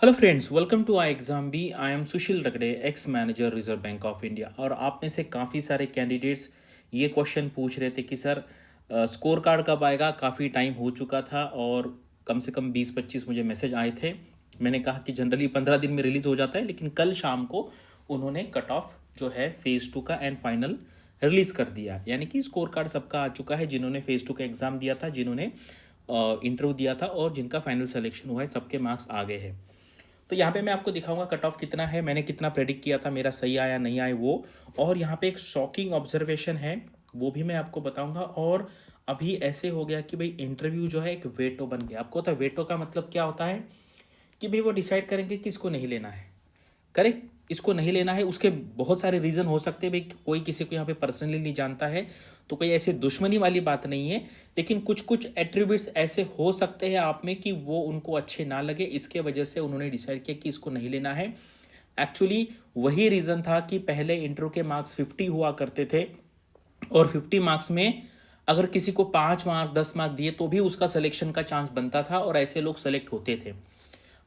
Hello friends, welcome to I exam B. I am Sushil Ragade, ex manager Reserve Bank of India. और आप में से काफ़ी सारे कैंडिडेट्स ये क्वेश्चन पूछ रहे थे कि सर स्कोर कार्ड कब आएगा। काफ़ी टाइम हो चुका था और कम से कम 20-25 मुझे मैसेज आए थे। मैंने कहा कि जनरली 15 दिन में रिलीज़ हो जाता है, लेकिन कल शाम को उन्होंने कट ऑफ जो है फेज़ 2 का एंड फाइनल रिलीज़ कर दिया। यानी कि स्कोर कार्ड सबका आ चुका है, जिन्होंने फेज़ 2 का एग्ज़ाम दिया था, जिन्होंने इंटरव्यू दिया था और जिनका फाइनल सिलेक्शन हुआ है, सबके मार्क्स आ गए हैं। तो यहाँ पे मैं आपको दिखाऊंगा कट ऑफ कितना है, मैंने कितना प्रेडिक्ट किया था, मेरा सही आया नहीं आया वो। और यहाँ पे एक शॉकिंग ऑब्जर्वेशन है, वो भी मैं आपको बताऊंगा। और अभी ऐसे हो गया कि भाई इंटरव्यू जो है एक वेटो बन गया। आपको पता है वेटो का मतलब क्या होता है? कि भाई वो डिसाइड करेंगे कि इसको नहीं लेना है। करेक्ट, इसको नहीं लेना है। उसके बहुत सारे रीज़न हो सकते हैं भाई, कोई किसी को यहाँ पे पर्सनली नहीं जानता है, तो कोई ऐसे दुश्मनी वाली बात नहीं है। लेकिन कुछ कुछ एट्रीब्यूट्स ऐसे हो सकते हैं आप में कि वो उनको अच्छे ना लगे, इसके वजह से उन्होंने डिसाइड किया कि इसको नहीं लेना है। एक्चुअली वही रीज़न था कि पहले इंटरव्यू के मार्क्स 50 हुआ करते थे, और 50 मार्क्स में अगर किसी को 5 मार्क 10 मार्क दिए तो भी उसका सिलेक्शन का चांस बनता था, और ऐसे लोग सेलेक्ट होते थे।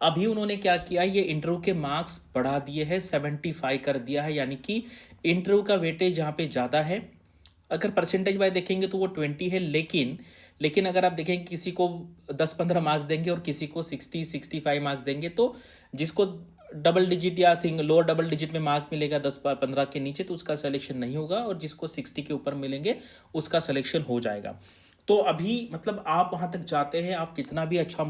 अभी उन्होंने क्या किया, ये इंटरव्यू के मार्क्स बढ़ा दिए हैं, 75 कर दिया है। यानी कि इंटरव्यू का वेटेज जहाँ पे ज़्यादा है, अगर परसेंटेज वाइज देखेंगे तो वो 20 है, लेकिन लेकिन अगर आप देखें किसी को 10-15 मार्क्स देंगे और किसी को 60-65 मार्क्स देंगे, तो जिसको डबल डिजिट या लोअर डबल डिजिट में मार्क मिलेगा 10-15 के नीचे, तो उसका सिलेक्शन नहीं होगा, और जिसको 60 के ऊपर मिलेंगे उसका सिलेक्शन हो जाएगा। तो अभी मतलब आप वहाँ तक जाते हैं, आप कितना भी अच्छा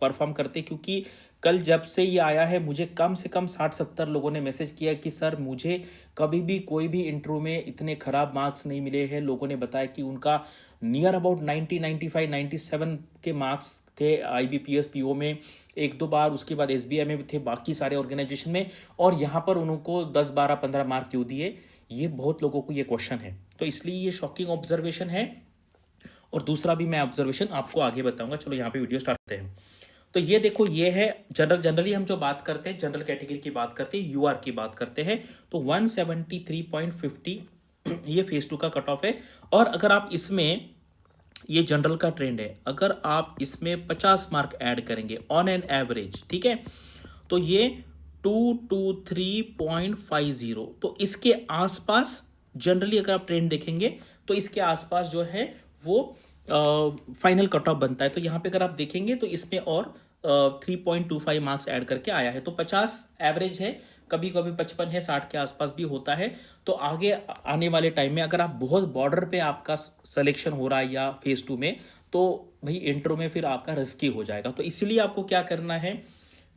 परफॉर्म करते, क्योंकि कल जब से ये आया है मुझे कम से कम 60-70 लोगों ने मैसेज किया कि सर मुझे कभी भी कोई भी इंटरव्यू में इतने ख़राब मार्क्स नहीं मिले हैं। लोगों ने बताया कि उनका नियर अबाउट 90, 95, 97 के मार्क्स थे IBPS PO में, एक दो बार, उसके बाद SBI में भी थे, बाकी सारे ऑर्गेनाइजेशन में। और यहाँ पर उनको 10, 12, 15 मार्क क्यों दिए, ये बहुत लोगों को ये क्वेश्चन है। तो इसलिए ये शॉकिंग ऑब्जर्वेशन है। और दूसरा भी मैं ऑब्जर्वेशन आपको आगे बताऊंगा। चलो यहाँ पे वीडियो स्टार्ट करते हैं। तो ये देखो, ये है जनरली हम जो बात करते हैं, जनरल कैटेगरी की बात करते हैं, UR की बात करते हैं, तो 173.50 ये फेज 2 का कट ऑफ है। और अगर आप इसमें, ये जनरल का ट्रेंड है, अगर आप इसमें 50 मार्क ऐड करेंगे ऑन एन एवरेज, ठीक है, तो ये 223.50, तो इसके आसपास जनरली अगर आप ट्रेंड देखेंगे तो इसके आसपास जो है वो फाइनल कट ऑफ बनता है। तो यहाँ पे अगर आप देखेंगे तो इसमें और 3.25 मार्क्स ऐड करके आया है, तो 50 एवरेज है, कभी कभी 55 है, 60 के आसपास भी होता है। तो आगे आने वाले टाइम में अगर आप बहुत बॉर्डर पे आपका सिलेक्शन हो रहा है या फेज 2 में, तो भाई इंटरव्यू में फिर आपका रिस्की हो जाएगा। तो इसलिए आपको क्या करना है,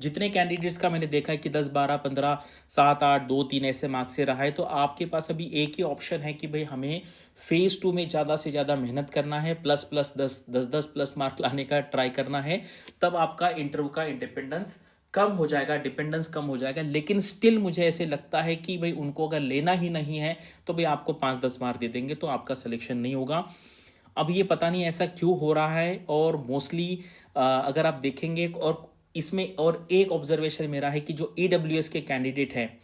जितने कैंडिडेट्स का मैंने देखा है कि 10, 12, 15, 7, 8, 2, 3 ऐसे मार्क्स से रहा है, तो आपके पास अभी एक ही ऑप्शन है कि भाई हमें फेज 2 में ज़्यादा से ज़्यादा मेहनत करना है, प्लस प्लस 10 प्लस मार्क लाने का ट्राई करना है। तब आपका इंटरव्यू का इंडिपेंडेंस कम हो जाएगा, डिपेंडेंस कम हो जाएगा। लेकिन स्टिल मुझे ऐसे लगता है कि भाई उनको अगर लेना ही नहीं है तो भाई आपको 5-10 मार्क दे देंगे, तो आपका सिलेक्शन नहीं होगा। अब ये पता नहीं ऐसा क्यों हो रहा है। और मोस्टली अगर आप देखेंगे, और इसमें और एक ऑब्जर्वेशन मेरा है कि जो EWS के कैंडिडेट हैं,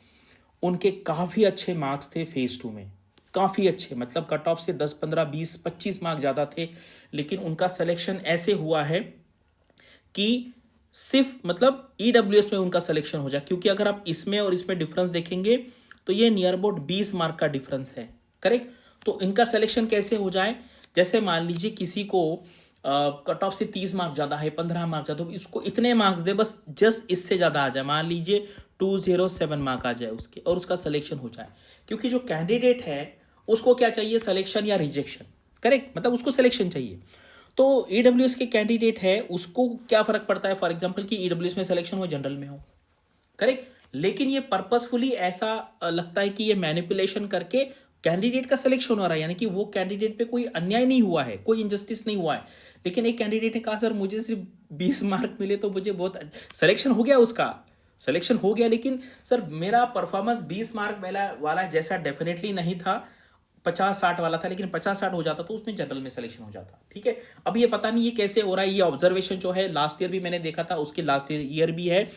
उनके काफ़ी अच्छे मार्क्स थे फेज 2 में, काफ़ी अच्छे, मतलब कट ऑफ से 10, 15, 20, 25 मार्क ज़्यादा थे। लेकिन उनका सिलेक्शन ऐसे हुआ है कि सिर्फ मतलब EWS में उनका सिलेक्शन हो जाए, क्योंकि अगर आप इसमें और इसमें डिफरेंस देखेंगे तो ये नियर अबाउट 20 मार्क का डिफरेंस है। करेक्ट, तो इनका सिलेक्शन कैसे हो जाए, जैसे मान लीजिए किसी को कट ऑफ से 30 मार्क ज़्यादा है, 15 मार्क ज़्यादा, तो इसको इतने मार्क्स दे बस, जस्ट इससे ज़्यादा आ जाए, मान लीजिए 207 मार्क आ जाए उसके, और उसका सिलेक्शन हो जाए। क्योंकि जो कैंडिडेट है उसको क्या चाहिए, सिलेक्शन या रिजेक्शन। करेक्ट, मतलब उसको सिलेक्शन चाहिए। तो EWS के कैंडिडेट है, उसको क्या फर्क पड़ता है, फॉर एग्जांपल कि EWS में सिलेक्शन हो, जनरल में हो। करेक्ट, लेकिन ये पर्पसफुली ऐसा लगता है कि ये मैनिपुलेशन करके कैंडिडेट का सिलेक्शन हो रहा है, यानी कि वो कैंडिडेट पे कोई अन्याय नहीं हुआ है, कोई इनजस्टिस नहीं हुआ है। लेकिन एक कैंडिडेट ने कहा सर मुझे सिर्फ 20 मार्क मिले तो मुझे बहुत सिलेक्शन हो गया, उसका सिलेक्शन हो गया, लेकिन सर मेरा परफॉर्मेंस 20 मार्क वाला जैसा डेफिनेटली नहीं था, 50-60 वाला था। लेकिन 50-60 हो जाता तो उसमें जनरल में सिलेक्शन हो जाता। ठीक है, अब ये पता नहीं ये कैसे हो रहा है। ये ऑब्जर्वेशन जो है लास्ट ईयर भी मैंने देखा था, उसके लास्ट ईयर भी है।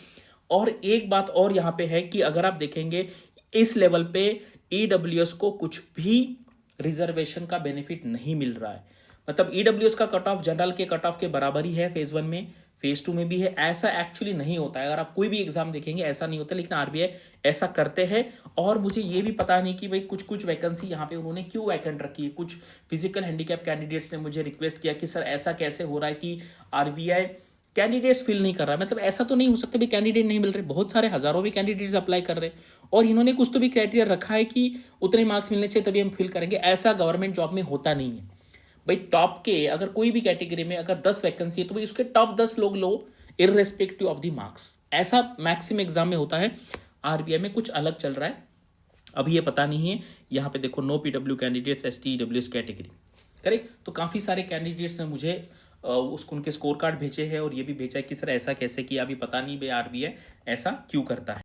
और एक बात और यहाँ पे है कि अगर आप देखेंगे इस लेवल पे EWS को कुछ भी रिजर्वेशन का बेनिफिट नहीं मिल रहा है। मतलब EWS का कट ऑफ जनरल के कट ऑफ के बराबर ही है फेज 1 में, फेज 2 में भी है। ऐसा एक्चुअली नहीं होता है, अगर आप कोई भी एग्जाम देखेंगे ऐसा नहीं होता, लेकिन आरबीआई ऐसा करते हैं। और मुझे ये भी पता नहीं कि भाई कुछ कुछ वैकेंसी यहाँ पे उन्होंने क्यों वैकेंट रखी है। कुछ फिजिकल हैंडीकैप कैंडिडेट्स ने मुझे रिक्वेस्ट किया कि सर ऐसा कैसे हो रहा है कि आरबीआई कैंडिडेट्स फिल नहीं कर रहा है। मतलब ऐसा तो नहीं हो सकता भी कैंडिडेट नहीं मिल रहे, बहुत सारे हजारों भी कैंडिडेट्स अप्लाई कर रहे हैं और इन्होंने कुछ तो भी क्राइटेरिया रखा है कि उतने मार्क्स मिलने चाहिए तभी हम फिल करेंगे। ऐसा गवर्नमेंट जॉब में होता नहीं है भाई। टॉप के अगर कोई भी कैटेगरी में अगर 10 वैकेंसी है तो भाई उसके टॉप 10 लोग लो इररेस्पेक्टिव ऑफ द मार्क्स। ऐसा मैक्सिमम एग्जाम में होता है, आरबीआई में कुछ अलग चल रहा है। अभी ये पता नहीं है। यहाँ पे देखो no PW candidates ST EWS category, correct. तो काफ़ी सारे कैंडिडेट्स ने मुझे उसको उनके स्कोर कार्ड भेजे हैं और ये भी भेजा है कि सर ऐसा कैसे किया। अभी पता नहीं भाई आरबीआई ऐसा क्यों करता है।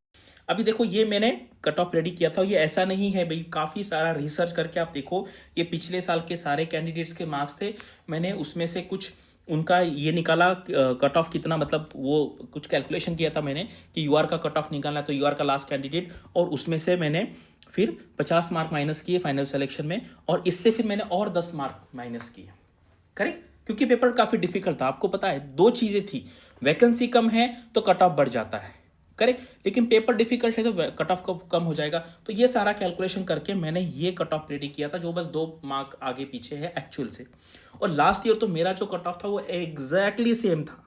अभी देखो ये मैंने कट ऑफ रेडी किया था, ये ऐसा नहीं है भाई, काफ़ी सारा रिसर्च करके आप देखो ये पिछले साल के सारे कैंडिडेट्स के मार्क्स थे। मैंने उसमें से कुछ उनका ये निकाला कट ऑफ कितना, मतलब वो कुछ कैलकुलेशन किया था मैंने कि यूआर का कट ऑफ निकालना है, तो यूआर का लास्ट कैंडिडेट, और उसमें से मैंने फिर 50 मार्क माइनस किए फाइनल सिलेक्शन में, और इससे फिर मैंने और 10 मार्क माइनस किए, करेक्ट। क्योंकि पेपर काफ़ी डिफिकल्ट था। आपको पता है दो चीज़ें थी, वैकेंसी कम है तो कट ऑफ बढ़ जाता है, करेक्ट, लेकिन पेपर डिफिकल्ट है तो कट ऑफ कम हो जाएगा। तो ये सारा कैलकुलेशन करके मैंने ये कट ऑफ रेडी किया था जो बस 2 मार्क आगे पीछे है एक्चुअल से। और लास्ट ईयर तो मेरा जो कट ऑफ था वो एग्जैक्टली सेम था,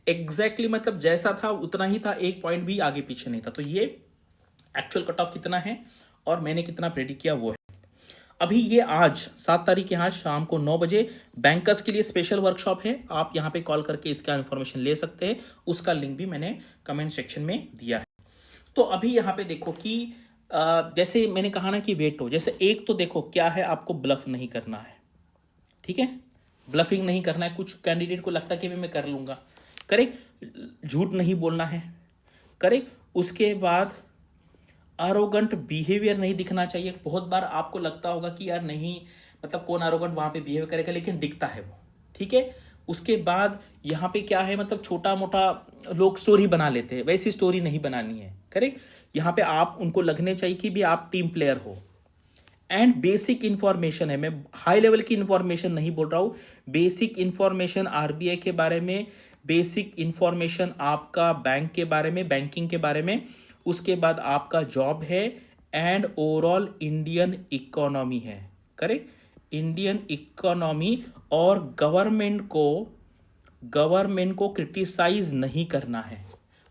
एग्जैक्टली मतलब जैसा था उतना ही था, 1 पॉइंट भी आगे पीछे नहीं था। तो ये एक्चुअल कट ऑफ कितना है और मैंने कितना प्रेडिक्ट किया वो है। अभी ये आज 7 तारीख के आज शाम को 9 बजे बैंकर्स के लिए स्पेशल वर्कशॉप है। आप यहाँ पे कॉल करके इसका इन्फॉर्मेशन ले सकते हैं, उसका लिंक भी मैंने कमेंट सेक्शन में दिया है। तो अभी यहाँ पे देखो कि जैसे मैंने कहा ना कि वेट हो, जैसे एक तो देखो क्या है, आपको ब्लफ नहीं करना है, ठीक है, ब्लफिंग नहीं करना है। कुछ कैंडिडेट को लगता है कि मैं कर लूँगा, करेक्ट, झूठ नहीं बोलना है, करेक्ट। उसके बाद आरोगंट बिहेवियर नहीं दिखना चाहिए। बहुत बार आपको लगता होगा कि यार नहीं, मतलब कौन आरोगंट वहाँ पे बिहेव करेगा, लेकिन दिखता है वो, ठीक है। उसके बाद यहाँ पे क्या है, मतलब छोटा मोटा लोग स्टोरी बना लेते हैं, वैसी स्टोरी नहीं बनानी है, करेक्ट। यहाँ पे आप उनको लगने चाहिए कि भी आप टीम प्लेयर हो। एंड बेसिक इंफॉर्मेशन है, मैं हाई लेवल की इंफॉर्मेशन नहीं बोल रहा हूँ, बेसिक इंफॉर्मेशन आरबीआई के बारे में, बेसिक इंफॉर्मेशन आपका बैंक के बारे में, बैंकिंग के बारे में, उसके बाद आपका जॉब है, एंड ओवरऑल इंडियन इकोनॉमी है, करेक्ट, इंडियन इकोनॉमी। और गवर्नमेंट को क्रिटिसाइज नहीं करना है।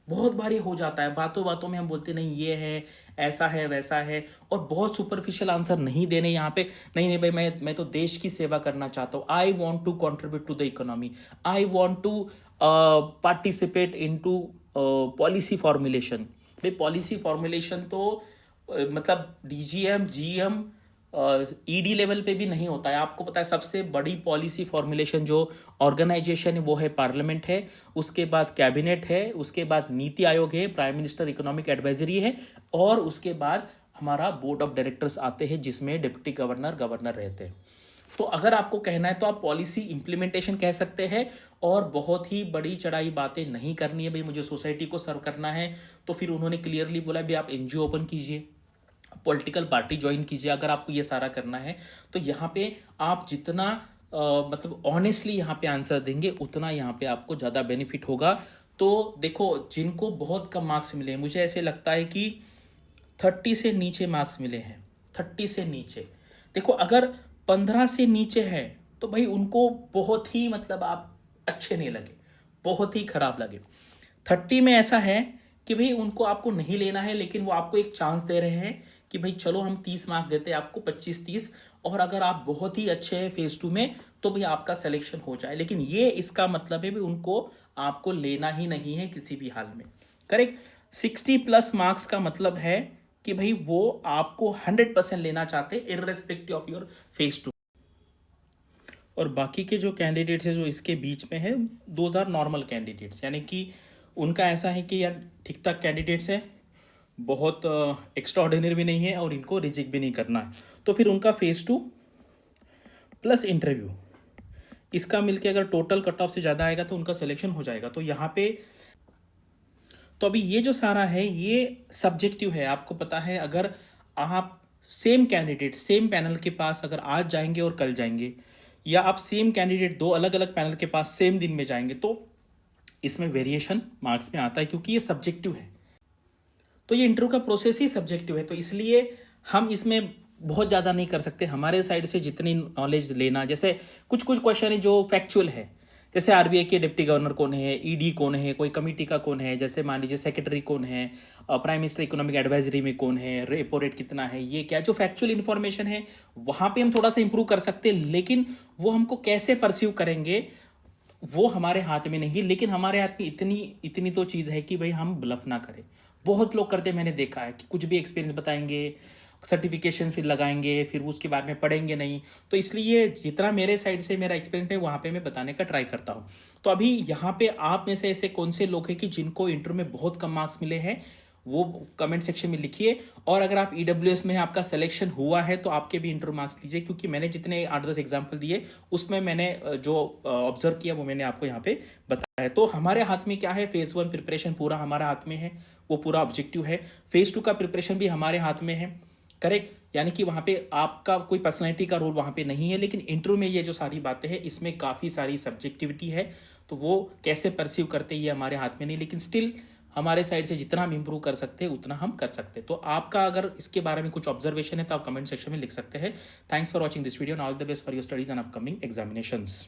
बहुत बार ये हो जाता है, बातों बातों में हम बोलते नहीं ये है, ऐसा है, वैसा है, और बहुत सुपरफिशियल आंसर नहीं देने यहाँ पे। नहीं नहीं भाई, मैं तो देश की सेवा करना चाहता हूँ, I want to contribute to the economy, I want to participate in to policy formulation. भाई पॉलिसी फॉर्मुलेशन तो मतलब डीजीएम, जीएम, ईडी लेवल पे भी नहीं होता है। आपको पता है सबसे बड़ी पॉलिसी फॉर्मुलेशन जो ऑर्गेनाइजेशन है वो है पार्लियामेंट है, उसके बाद कैबिनेट है, उसके बाद नीति आयोग है, प्राइम मिनिस्टर इकोनॉमिक एडवाइजरी है, और उसके बाद हमारा बोर्ड ऑफ डायरेक्टर्स आते हैं जिसमें डिप्टी गवर्नर रहते हैं। तो अगर आपको कहना है तो आप पॉलिसी इंप्लीमेंटेशन कह सकते हैं, और बहुत ही बड़ी चढ़ाई बातें नहीं करनी है। भाई मुझे सोसाइटी को सर्व करना है, तो फिर उन्होंने क्लियरली बोला भाई आप एनजीओ ओपन कीजिए, पॉलिटिकल पार्टी ज्वाइन कीजिए। अगर आपको ये सारा करना है तो यहाँ पे आप जितना मतलब ऑनेस्टली यहाँ पे आंसर देंगे उतना यहाँ पे आपको ज़्यादा बेनिफिट होगा। तो देखो जिनको बहुत कम मार्क्स मिले हैं, मुझे ऐसे लगता है कि 30 से नीचे मार्क्स मिले हैं, 30 से नीचे, देखो अगर 15 से नीचे है तो भाई उनको बहुत ही मतलब आप अच्छे नहीं लगे, बहुत ही खराब लगे। 30 में ऐसा है कि भाई उनको आपको नहीं लेना है, लेकिन वो आपको एक चांस दे रहे हैं कि भाई चलो हम 30 मार्क देते हैं आपको, 25-30, और अगर आप बहुत ही अच्छे हैं फेज 2 में तो भाई आपका सिलेक्शन हो जाए। लेकिन ये इसका मतलब है भी उनको आपको लेना ही नहीं है किसी भी हाल में, करेक्ट। 60+ मार्क्स का मतलब है कि भाई वो आपको 100% लेना चाहते हैं इररेस्पेक्टिव ऑफ योर फेज 2। और बाकी के जो कैंडिडेट्स हैं जो इसके बीच में है, दोज आर नॉर्मल कैंडिडेट्स, यानी कि उनका ऐसा है कि यार ठीक ठाक कैंडिडेट्स है, बहुत एक्स्ट्रा ऑर्डिनरी भी नहीं है और इनको रिजेक्ट भी नहीं करना है। तो फिर उनका फेज 2 प्लस इंटरव्यू, इसका मिलके अगर टोटल कट ऑफ से ज़्यादा आएगा तो उनका सिलेक्शन हो जाएगा। तो यहाँ पे तो अभी ये जो सारा है ये सब्जेक्टिव है। आपको पता है अगर आप सेम कैंडिडेट सेम पैनल के पास अगर आज जाएंगे और कल जाएंगे, या आप सेम कैंडिडेट 2 अलग अलग पैनल के पास सेम दिन में जाएंगे, तो इसमें वेरिएशन मार्क्स में आता है क्योंकि ये सब्जेक्टिव है। तो ये इंटरव्यू का प्रोसेस ही सब्जेक्टिव है, तो इसलिए हम इसमें बहुत ज़्यादा नहीं कर सकते। हमारे साइड से जितनी नॉलेज लेना, जैसे कुछ कुछ क्वेश्चन है जो फैक्चुअल है, जैसे आरबीआई के डिप्टी गवर्नर कौन है, ईडी कौन है, कोई कमेटी का कौन है, जैसे मान लीजिए सेक्रेटरी कौन है, प्राइम मिनिस्टर इकोनॉमिक एडवाइजरी में कौन है, रेपो रेट कितना है, ये क्या जो फैक्चुअल इन्फॉर्मेशन है वहाँ पे हम थोड़ा सा इंप्रूव कर सकते हैं, लेकिन वो हमको कैसे परसीव करेंगे वो हमारे हाथ में नहीं। लेकिन हमारे हाथ में इतनी इतनी तो चीज़ है कि भाई हम ब्लफ ना करें। बहुत लोग करते मैंने देखा है कि कुछ भी एक्सपीरियंस बताएंगे, सर्टिफिकेशन फिर लगाएंगे, फिर उसके बाद में पढ़ेंगे नहीं। तो इसलिए जितना मेरे साइड से मेरा एक्सपीरियंस है वहाँ पे मैं बताने का ट्राई करता हूँ। तो अभी यहाँ पे आप में से ऐसे कौन से लोग हैं कि जिनको इंटरव्यू में बहुत कम मार्क्स मिले हैं, वो कमेंट सेक्शन में लिखिए। और अगर आप ईडब्ल्यूएस में आपका सिलेक्शन हुआ है तो आपके भी इंटरव्यू मार्क्स लीजिए, क्योंकि मैंने जितने 8-10 एग्जाम्पल दिए उसमें मैंने जो ऑब्जर्व किया वो मैंने आपको यहाँ पे बताया है। तो हमारे हाथ में क्या है, फेज 1 प्रिपरेशन पूरा हमारा हाथ में है, वो पूरा ऑब्जेक्टिव है। फेज 2 का प्रिपरेशन भी हमारे हाथ में है, करेक्ट। यानी कि वहाँ पे आपका कोई पर्सनैलिटी का रोल वहाँ पे नहीं है, लेकिन इंटरव्यू में ये जो सारी बातें हैं इसमें काफ़ी सारी सब्जेक्टिविटी है। तो वो कैसे परसीव करते हैं ये हमारे हाथ में नहीं, लेकिन स्टिल हमारे साइड से जितना हम इंप्रूव कर सकते हैं उतना हम कर सकते हैं। तो आपका अगर इसके बारे में कुछ ऑब्जर्वेशन है तो आप कमेंट सेक्शन में लिख सकते हैं। Thanks for watching this video and all the best for your studies and upcoming examinations.